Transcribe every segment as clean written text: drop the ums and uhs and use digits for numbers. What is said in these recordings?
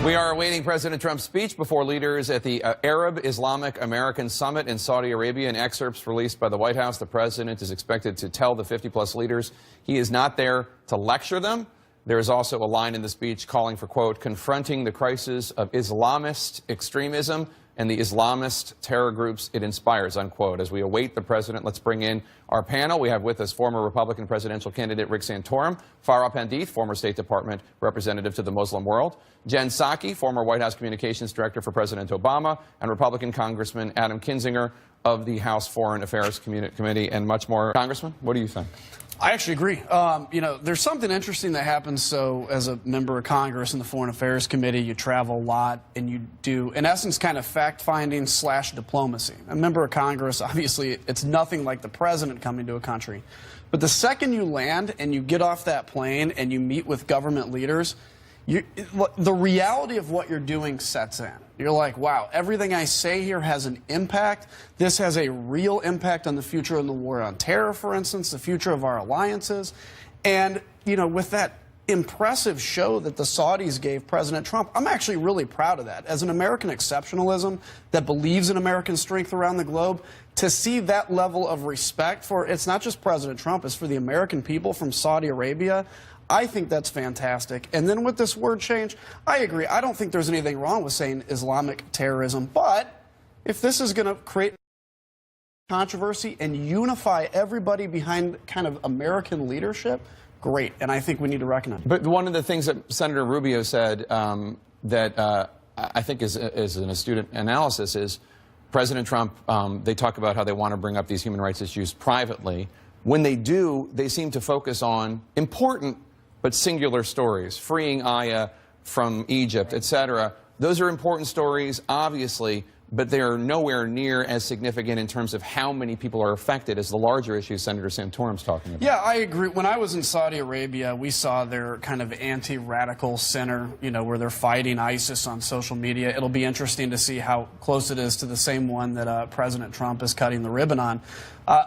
We are awaiting President Trump's speech before leaders at the Arab Islamic American Summit in Saudi Arabia. In excerpts released by the White House, the president is expected to tell the 50-plus leaders he is not there to lecture them. There is also a line in the speech calling for, quote, confronting the crisis of Islamist extremism and the Islamist terror groups it inspires, unquote. As we await the president, let's bring in our panel. We have with us former Republican presidential candidate Rick Santorum, Farah Pandith, former State Department representative to the Muslim world, Jen Psaki, former White House communications director for President Obama, and Republican Congressman Adam Kinzinger of the House Foreign Affairs Committee, and much more. Congressman, what do you think? I actually agree. You know, there's something interesting that happens. So as a member of Congress in the Foreign Affairs Committee, you travel a lot and you do, in essence, kind of fact-finding / diplomacy. A member of Congress, obviously, it's nothing like the president coming to a country. But the second you land and you get off that plane and you meet with government leaders, the reality of what you're doing sets in. You're like, wow, everything I say here has an impact. This has a real impact on the future of the war on terror, for instance, the future of our alliances. And, you know, with that impressive show that the Saudis gave President Trump, I'm actually really proud of that. As an American exceptionalism that believes in American strength around the globe, to see that level of respect for, it's not just President Trump, it's for the American people from Saudi Arabia, I think that's fantastic. And then with this word change, I agree. I don't think there's anything wrong with saying Islamic terrorism. But if this is going to create controversy and unify everybody behind kind of American leadership, great. And I think we need to recognize it. But one of the things that Senator Rubio said that I think is an astute analysis is President Trump, they talk about how they want to bring up these human rights issues privately. When they do, they seem to focus on important but singular stories, freeing Aya from Egypt, etc. Those are important stories, obviously, but they are nowhere near as significant in terms of how many people are affected as the larger issues Senator Santorum's talking about. Yeah, I agree. When I was in Saudi Arabia, we saw their kind of anti-radical center, you know, where they're fighting ISIS on social media. It'll be interesting to see how close it is to the same one that President Trump is cutting the ribbon on.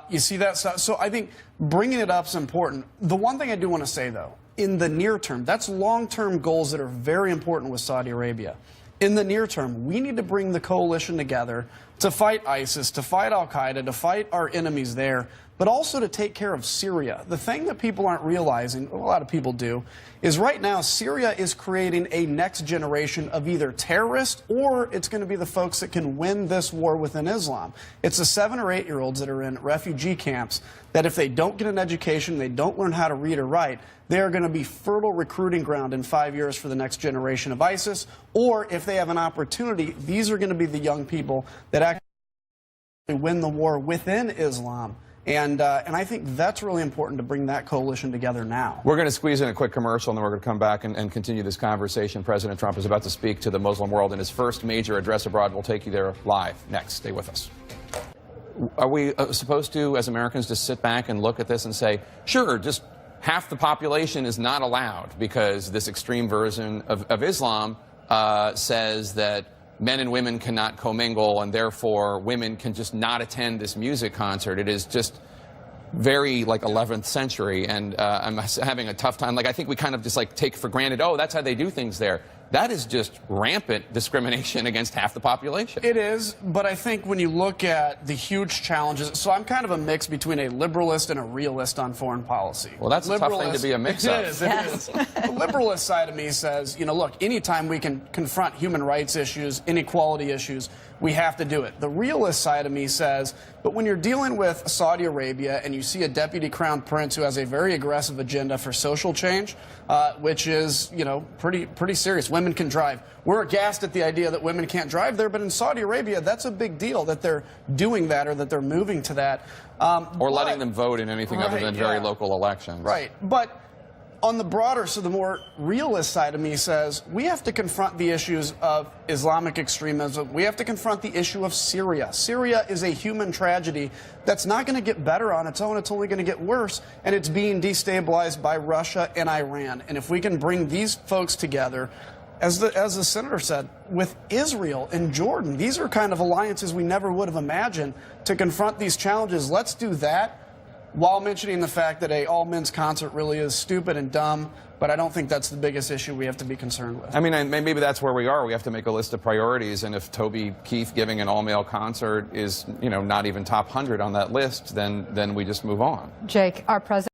You see that stuff? So I think bringing it up is important. The one thing I do want to say, though, in the near term, that's long-term goals that are very important with Saudi Arabia. In the near term, we need to bring the coalition together to fight ISIS, to fight al-Qaeda, to fight our enemies there, but also to take care of Syria. The thing that people aren't realizing, a lot of people do, is right now Syria is creating a next generation of either terrorists or it's going to be the folks that can win this war within Islam. It's the 7 or 8-year-olds that are in refugee camps that if they don't get an education, they don't learn how to read or write, they are going to be fertile recruiting ground in 5 years for the next generation of ISIS. Or if they have an opportunity, these are going to be the young people that actually win the war within Islam. And I think that's really important to bring that coalition together now. We're going to squeeze in a quick commercial, and then we're going to come back and continue this conversation. President Trump is about to speak to the Muslim world in his first major address abroad. We'll take you there live next. Stay with us. Are we supposed to, as Americans, just sit back and look at this and say, sure, just half the population is not allowed because this extreme version of Islam says that men and women cannot commingle, and therefore women can just not attend this music concert. It is just very, like, 11th century, and I'm having a tough time. Like, I think we kind of just, like, take for granted, oh, that's how they do things there. That is just rampant discrimination against half the population. It is, but I think when you look at the huge challenges, so I'm kind of a mix between a liberalist and a realist on foreign policy. Well, that's a tough thing to be a mix of. It is, it is. The liberalist side of me says, you know, look, anytime we can confront human rights issues, inequality issues, we have to do it. The realist side of me says, but when you're dealing with Saudi Arabia and you see a deputy crown prince who has a very aggressive agenda for social change, which is, you know, pretty serious. Women can drive. We're aghast at the idea that women can't drive there, but in Saudi Arabia, that's a big deal that they're doing that or that they're moving to that. Or letting them vote in anything other than very local elections. Right. But on the broader, so the more realist side of me says, we have to confront the issues of Islamic extremism. We have to confront the issue of Syria. Syria is a human tragedy that's not going to get better on its own. It's only going to get worse, and it's being destabilized by Russia and Iran. And if we can bring these folks together, as the senator said, with Israel and Jordan, these are kind of alliances we never would have imagined to confront these challenges. Let's do that. while mentioning the fact that a all-men's concert really is stupid and dumb, but I don't think that's the biggest issue we have to be concerned with. I mean, maybe that's where we are. We have to make a list of priorities, and if Toby Keith giving an all-male concert is, not even top 100 on that list, then we just move on. Jake, our president